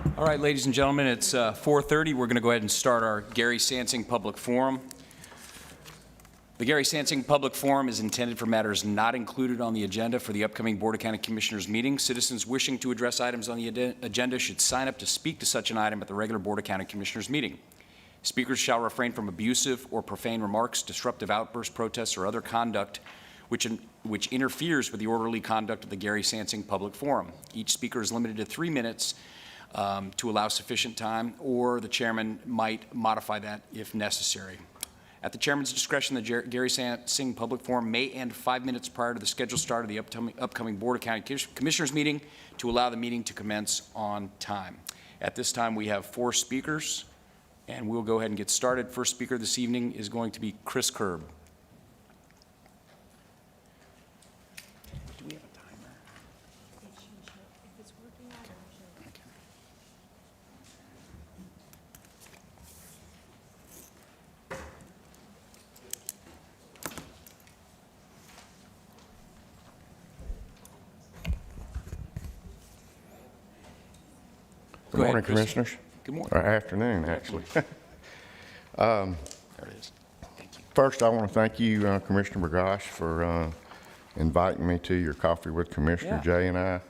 All right, ladies and gentlemen, it's 4:30. We're going to go ahead and start our Gary Sansing Public Forum. The Gary Sansing Public Forum is intended for matters not included on the agenda for the upcoming Board of County Commissioners meeting. Citizens wishing to address items on the agenda should sign up to speak to such an item at the regular Board of County Commissioners meeting. Speakers shall refrain from abusive or profane remarks, disruptive outbursts, protests, or other conduct which interferes with the orderly conduct of the Gary Sansing Public Forum. Each speaker is limited to 3 minutes to allow sufficient time, or the chairman might modify that if necessary. At the chairman's discretion, the Gary Sansing Public Forum may end 5 minutes prior to the scheduled start of the upcoming Board of County Commissioners meeting to allow the meeting to commence on time. At this time, we have 4 speakers, and we'll go ahead and get started. First speaker this evening is going to be Chris Kerb. Do we have a timer? If it's working, I don't. Okay. Good Go ahead, morning, Chris. Commissioners. Good morning. Or afternoon, actually. There it is. Thank you. First, I want to thank you, Commissioner Bergosh, for inviting me to your Coffee with Commissioner Yeah. Jay and I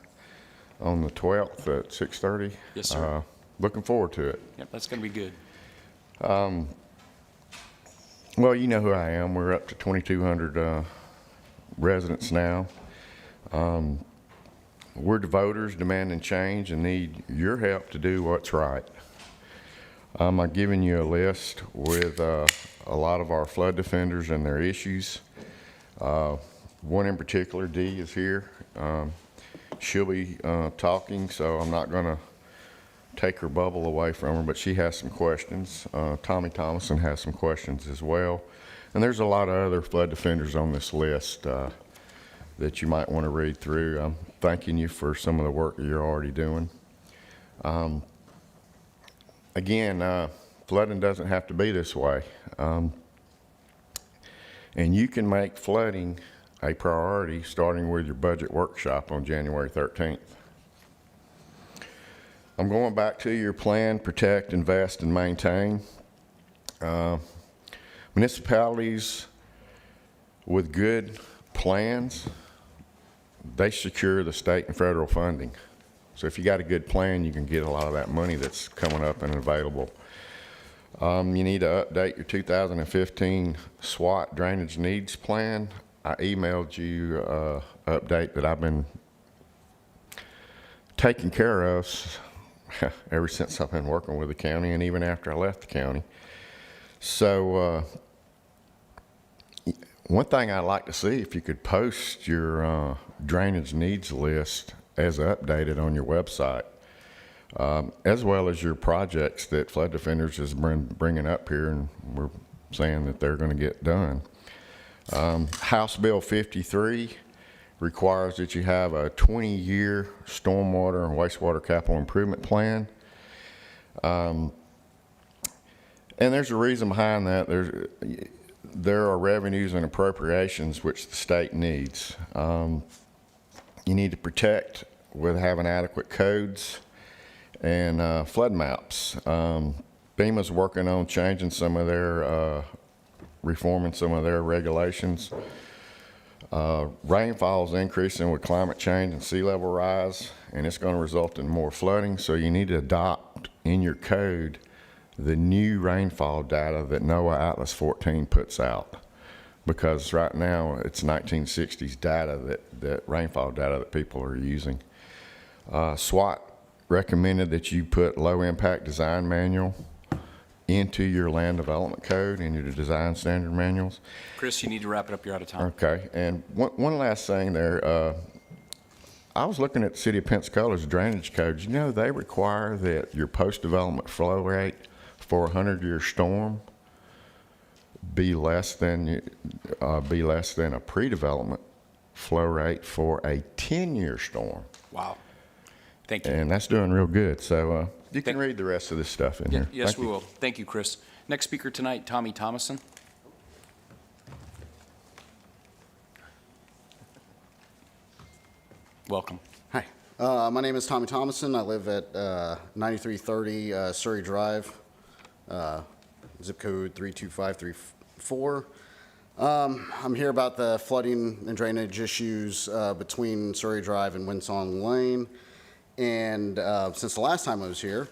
on the 12th at 6:30. Yes, sir. Looking forward to it. Yep, that's going to be good. Well, you know who I am. We're up to 2,200 residents now. We're the voters demanding change and need your help to do what's right. I've given you a list with a lot of our flood defenders and their issues. One in particular, Dee, is here. She'll be talking, so I'm not going to take her bubble away from her, but she has some questions. Tommy Thomason has some questions as well. And there's a lot of other flood defenders on this list that you might want to read through. I'm thanking you for some of the work that you're already doing. Again, flooding doesn't have to be this way. And you can make flooding a priority starting with your budget workshop on January 13th. I'm going back to your plan, protect, invest, and maintain. Municipalities with good plans, they secure the state and federal funding. So if you got a good plan, you can get a lot of that money that's coming up and available. You need to update your 2015 SWAT drainage needs plan. I emailed you an update that I've been taking care of ever since I've been working with the county and even after I left the county. So one thing I'd like to see, if you could post your drainage needs list as updated on your website, as well as your projects that Flood Defenders is bringing up here and we're saying that they're going to get done. House Bill 53 requires that you have a 20-year stormwater and wastewater capital improvement plan. And there's a reason behind that. There are revenues and appropriations which the state needs. You need to protect with having adequate codes and flood maps. FEMA's working on changing some of their, reforming some of their regulations. Rainfall is increasing with climate change and sea level rise, and it's going to result in more flooding. So you need to adopt in your code the new rainfall data that NOAA Atlas 14 puts out, because right now it's 1960s data, that rainfall data that people are using. SWAT recommended that you put low impact design manual into your land development code and your design standard manuals. Chris, you need to wrap it up. You're out of time. Okay, and one last thing there. I was looking at the City of Pensacola's drainage codes. You know, they require that your post-development flow rate for a 100-year storm be less than a pre-development flow rate for a 10-year storm. Wow. Thank you. And that's doing real good. So you can read the rest of this stuff in here. Yes, Thank we you. will. Thank you, Chris. Next speaker tonight, Tommy Thomason. Welcome. Hi. My name is Tommy Thomason. I live at 9330 Surrey Drive, zip code 32534. I'm here about the flooding and drainage issues between Surrey Drive and Winsong Lane. And since the last time I was here,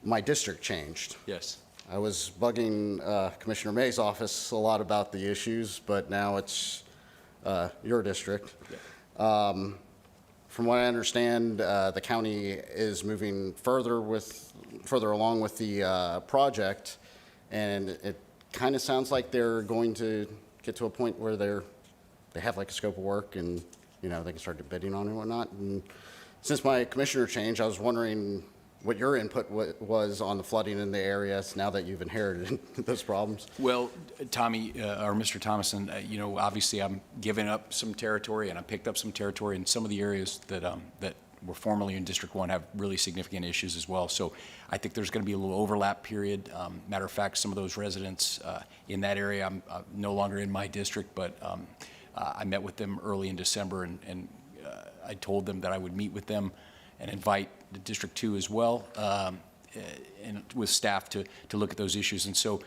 my district changed. Yes. I was bugging Commissioner May's office a lot about the issues, but now it's your district. From what I understand, the county is moving further along with the project, and it kind of sounds like they're going to get to a point where they have like a scope of work, and they can start bidding on it and whatnot. And since my commissioner changed, I was wondering what your input was on the flooding in the areas now that you've inherited those problems. Well, Tommy, or Mr. Thomason, obviously I'm giving up some territory, and I picked up some territory in some of the areas that were formerly in District 1 have really significant issues as well. So I think there's going to be a little overlap period. Matter of fact, some of those residents in that area, I'm no longer in my district, but I met with them early in December, and I told them that I would meet with them and invite the District 2 as well, and with staff to look at those issues. And so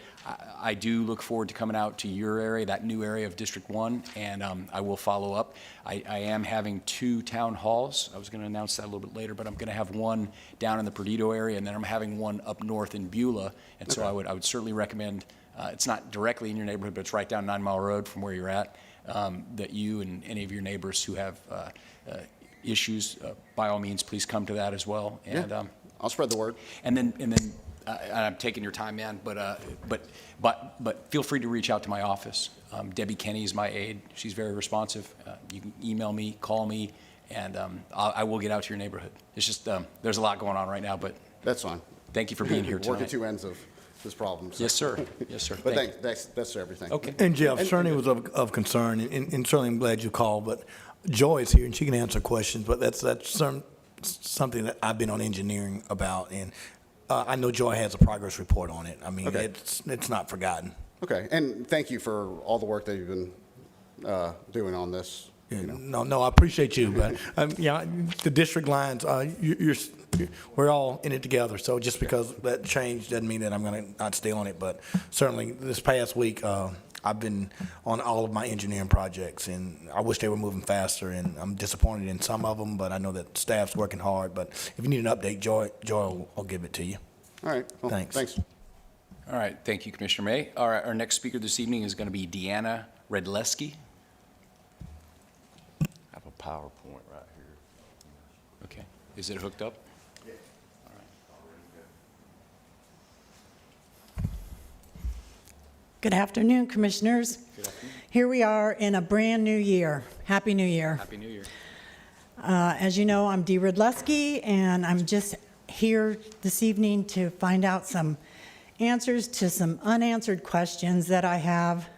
I do look forward to coming out to your area, that new area of District 1, and I will follow up. I am having 2 town halls. I was going to announce that a little bit later, but I'm going to have one down in the Perdido area, and then I'm having one up north in Beulah. And so I would certainly recommend, it's not directly in your neighborhood, but it's right down 9 Mile Road from where you're at, that you and any of your neighbors who have issues, by all means, please come to that as well. And I'll spread the word. And then I'm taking your time, man, but feel free to reach out to my office. Debbie Kenny is my aide. She's very responsive. You can email me, call me, and I will get out to your neighborhood. It's just there's a lot going on right now, but That's fine. thank you for being here Work at tonight. 2 ends of this problem. So. Yes, sir. Yes, sir. But Thank you. that's everything. Okay. And Jeff, certainly was of concern, and certainly I'm glad you called, but Joy is here, and she can answer questions, but that's something that I've been on engineering about, and I know Joy has a progress report on it. I mean, Okay. it's not forgotten. Okay, and thank you for all the work that you've been doing on this. Yeah, No, I appreciate you, but, the district lines, we're all in it together, so just because that changed doesn't mean that I'm going to not stay on it, but certainly this past week, I've been on all of my engineering projects, and I wish they were moving faster, and I'm disappointed in some of them, but I know that staff's working hard, but if you need an update, Joy will give it to you. All right. Well, Thanks. Thanks. All right. Thank you, Commissioner May. All right. Our next speaker this evening is going to be Deanna Redleski. I have a PowerPoint right here. Okay. Is it hooked up? Good afternoon, Commissioners. Here we are in a brand-new year. Happy New Year. Happy New Year. As you know, I'm Dee Redleski, and I'm just here this evening to find out some answers to some unanswered questions that I have.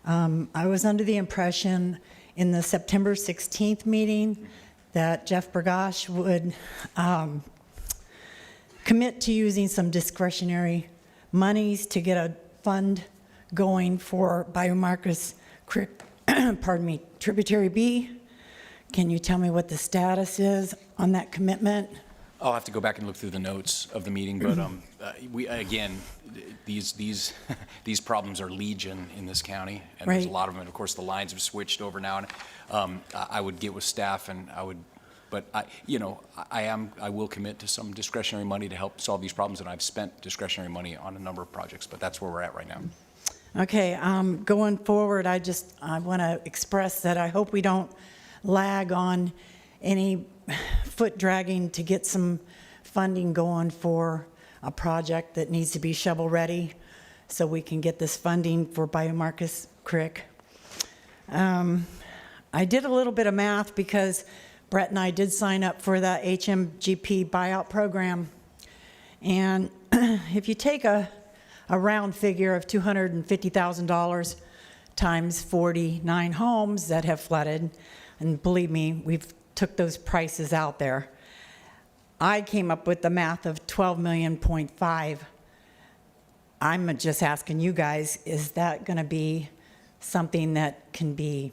I was under the impression in the September 16th meeting that Jeff Bergosh would commit to using some discretionary monies to get a fund going for Biomarcus Creek, Tributary B. Can you tell me what the status is on that commitment? I'll have to go back and look through the notes of the meeting, but we again, these problems are legion in this county, and there's a Right. lot of them. And of course, the lines have switched over now, and I would get with staff, and I would, but I will commit to some discretionary money to help solve these problems, and I've spent discretionary money on a number of projects, but that's where we're at right now. Okay, going forward, I want to express that I hope we don't lag on any foot dragging to get some funding going for a project that needs to be shovel-ready so we can get this funding for Biomarcus Creek. I did a little bit of math because Brett and I did sign up for the HMGP buyout program. And if you take a round figure of $250,000 times 49 homes that have flooded, and believe me, we've took those prices out there, I came up with the math of 12.5 million. I'm just asking you guys, is that going to be something that can be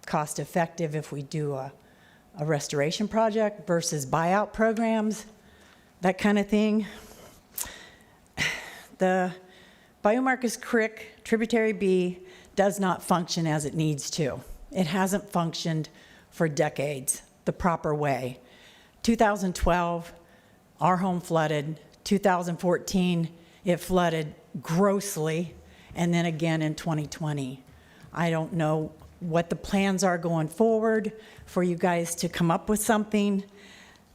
cost effective if we do a restoration project versus buyout programs, that kind of thing. The Bayou Marcus Creek Tributary B does not function as it needs to. It hasn't functioned for decades the proper way. 2012, our home flooded. 2014, it flooded grossly, and then again in 2020. I don't know what the plans are going forward for you guys to come up with something.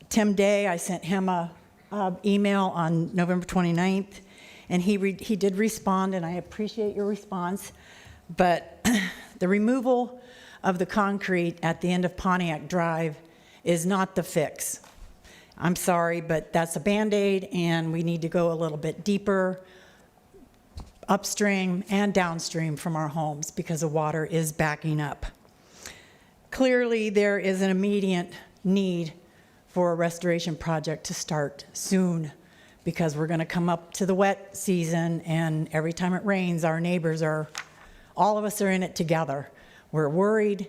Tim Day, I sent him a email on November 29th, and he did respond, and I appreciate your response. But the removal of the concrete at the end of Pontiac Drive is not the fix. I'm sorry, but that's a Band-Aid, and we need to go a little bit deeper upstream and downstream from our homes because the water is backing up. Clearly, there is an immediate need for a restoration project to start soon because we're going to come up to the wet season, and every time it rains, our neighbors are, all of us are in it together. We're worried.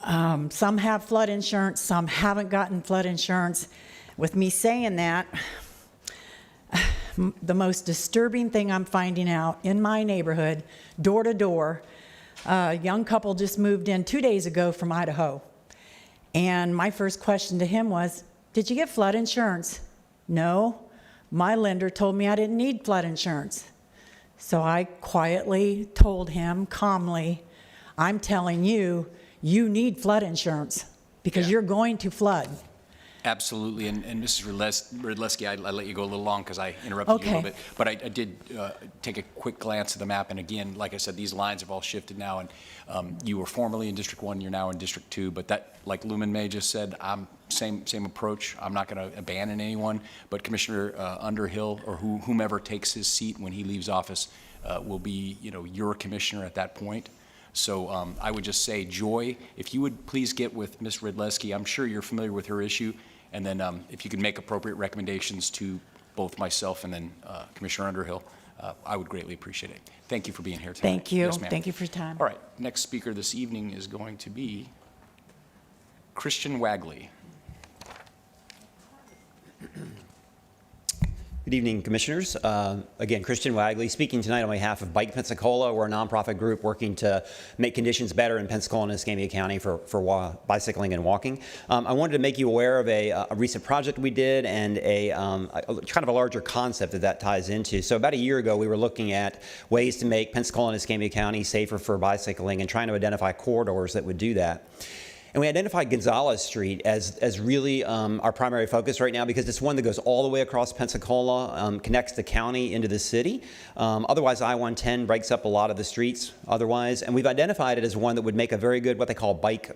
Some have flood insurance, some haven't gotten flood insurance. With me saying that, the most disturbing thing I'm finding out in my neighborhood, door to door, a young couple just moved in 2 days ago from Idaho. And my first question to him was, did you get flood insurance? No, my lender told me I didn't need flood insurance. So I quietly told him, calmly, I'm telling you, you need flood insurance because you're going to flood. Absolutely, and Mrs. Rydleski, I let you go a little long because I interrupted you a little bit, but I did take a quick glance at the map, and again, like I said, these lines have all shifted now, and you were formerly in District 1, you're now in District 2, but that, like Lumen May just said, same approach. I'm not going to abandon anyone, but Commissioner Underhill or whomever takes his seat when he leaves office will be, your commissioner at that point. So I would just say, Joy, if you would please get with Ms. Rydleski, I'm sure you're familiar with her issue, and then if you could make appropriate recommendations to both myself and then Commissioner Underhill, I would greatly appreciate it. Thank you for being here tonight. Thank you. Yes, ma'am. Thank you for your time. All right, next speaker this evening is going to be Christian Wagley. Good evening, Commissioners. Again, Christian Wagley speaking tonight on behalf of Bike Pensacola. We're a nonprofit group working to make conditions better in Pensacola and Escambia County for bicycling and walking. I wanted to make you aware of a recent project we did and a kind of a larger concept that ties into. So about a year ago, we were looking at ways to make Pensacola and Escambia County safer for bicycling and trying to identify corridors that would do that. And we identified Gonzalez Street as really our primary focus right now because it's one that goes all the way across Pensacola, connects the county into the city. Otherwise, I-110 breaks up a lot of the streets otherwise. And we've identified it as one that would make a very good, what they call bike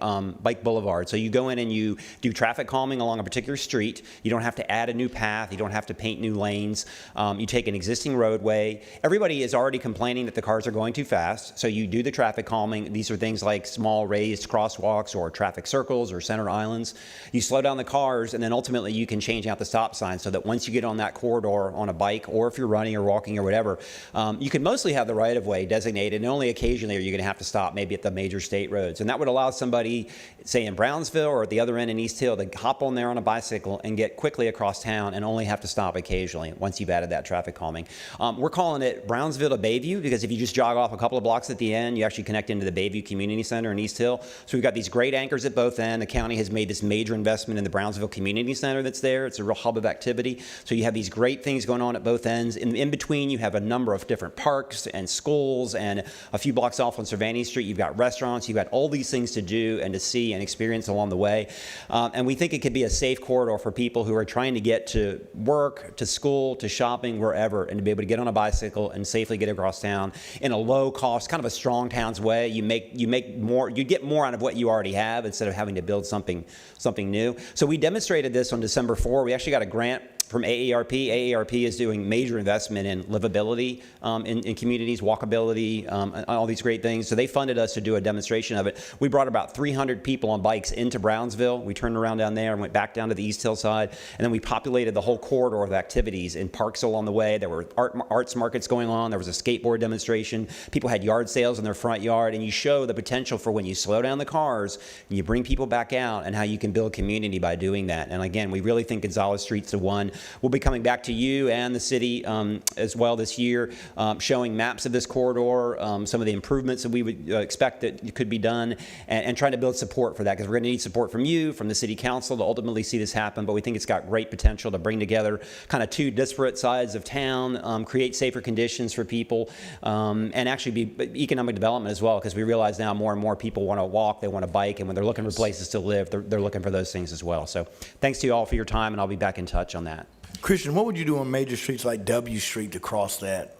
boulevard. So you go in and you do traffic calming along a particular street. You don't have to add a new path. You don't have to paint new lanes. You take an existing roadway. Everybody is already complaining that the cars are going too fast. So you do the traffic calming. These are things like small raised crosswalks or traffic circles or center islands. You slow down the cars, and then ultimately you can change out the stop sign so that once you get on that corridor on a bike, or if you're running or walking or whatever, you can mostly have the right-of-way designated, and only occasionally are you going to have to stop maybe at the major state roads. And that would allow somebody, say in Brownsville or at the other end in East Hill, to hop on there on a bicycle and get quickly across town and only have to stop occasionally once you've added that traffic calming. We're calling it Brownsville to Bayview because if you just jog off a couple of blocks at the end, you actually connect into the Bayview Community Center in East Hill. So we've got these great anchors at both ends. The county has made this major investment in the Brownsville Community Center that's there. It's a real hub of activity. So you have these great things going on at both ends. In between, you have a number of different parks and schools, and a few blocks off on Cervantes Street, you've got restaurants. You've got all these things to do and to see and experience along the way. And we think it could be a safe corridor for people who are trying to get to work, to school, to shopping, wherever, and to be able to get on a bicycle and safely get across town in a low cost, kind of a strong towns way. You get more out of what you already have instead of having to build something new. So we demonstrated this on December 4. We actually got a grant from AARP. AARP is doing major investment in livability in communities, walkability, and all these great things. So they funded us to do a demonstration of it. We brought about 300 people on bikes into Brownsville. We turned around down there and went back down to the East Hill side, and then we populated the whole corridor with activities in parks along the way. There were arts markets going on. There was a skateboard demonstration. People had yard sales in their front yard, and you show the potential for when you slow down the cars and you bring people back out and how you can build community by doing that. And again, we really think Gonzalez Street's the one. We'll be coming back to you and the city as well this year, showing maps of this corridor, some of the improvements that we would expect that could be done, and trying to build support for that, because we're going to need support from you, from the city council, to ultimately see this happen. But we think it's got great potential to bring together kind of two disparate sides of town, create safer conditions for people, and actually be economic development as well, because we realize now more and more people want to walk, they want to bike, and when they're looking for places to live, they're looking for those things as well. So thanks to you all for your time, and I'll be back in touch on that. Christian, what would you do on major streets like W Street to cross that,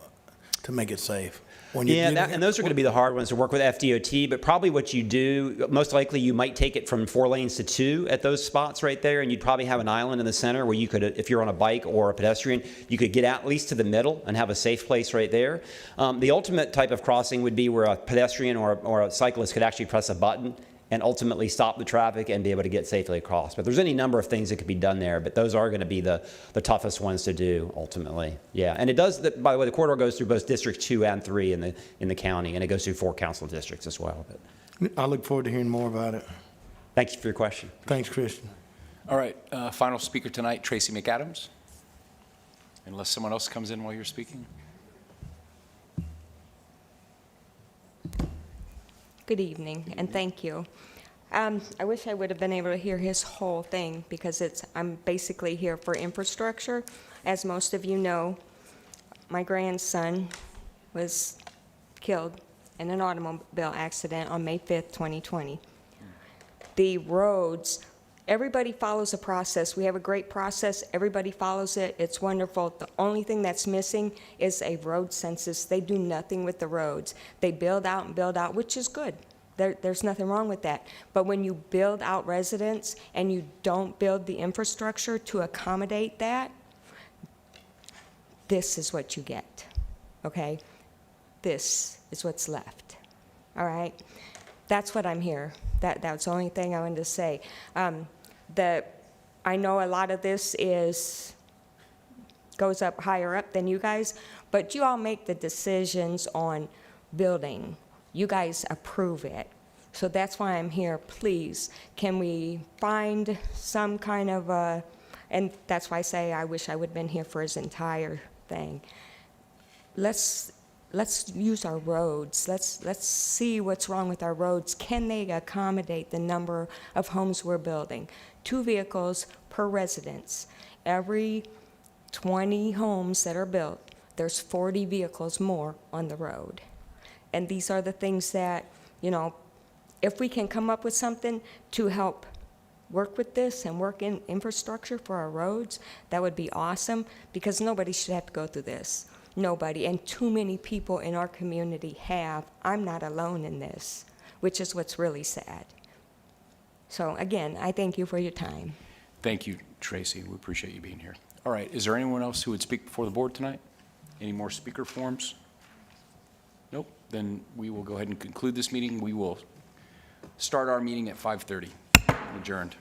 to make it safe? When you do And those are going to be the hard ones to work with FDOT, but probably what you do, most likely you might take it from 4 lanes to 2 at those spots right there, and you'd probably have an island in the center where you could, if you're on a bike or a pedestrian, you could get out at least to the middle and have a safe place right there. The ultimate type of crossing would be where a pedestrian or a cyclist could actually press a button and ultimately stop the traffic and be able to get safely across. But there's any number of things that could be done there, but those are going to be the toughest ones to do ultimately. Yeah, and it does, by the way, the corridor goes through both District 2 and 3 in the county, and it goes through 4 council districts as well. But I look forward to hearing more about it. thank you for your question. Thanks, Christian. All right, final speaker tonight, Tracy McAdams. Unless someone else comes in while you're speaking. Good evening, and thank you. I wish I would have been able to hear his whole thing, because I'm basically here for infrastructure. As most of you know, my grandson was killed in an automobile accident on May 5th, 2020. The roads, everybody follows a process. We have a great process. Everybody follows it. It's wonderful. The only thing that's missing is a road census. They do nothing with the roads. They build out, which is good. There's nothing wrong with that. But when you build out residents and you don't build the infrastructure to accommodate that, this is what you get, okay? This is what's left, all right? That's what I'm here. That's the only thing I wanted to say. I know a lot of this goes up higher up than you guys, but you all make the decisions on building. You guys approve it. So that's why I'm here. Please, can we find some kind of and that's why I say I wish I would have been here for his entire thing. Let's use our roads. Let's see what's wrong with our roads. Can they accommodate the number of homes we're building? 2 vehicles per residence. Every 20 homes that are built, there's 40 vehicles more on the road. And these are the things that, if we can come up with something to help work with this and work in infrastructure for our roads, that would be awesome, because nobody should have to go through this. Nobody. And too many people in our community have. I'm not alone in this, which is what's really sad. So again, I thank you for your time. Thank you, Tracy. We appreciate you being here. All right, is there anyone else who would speak before the board tonight? Any more speaker forms? Nope. Then we will go ahead and conclude this meeting. We will start our meeting at 5:30. Adjourned.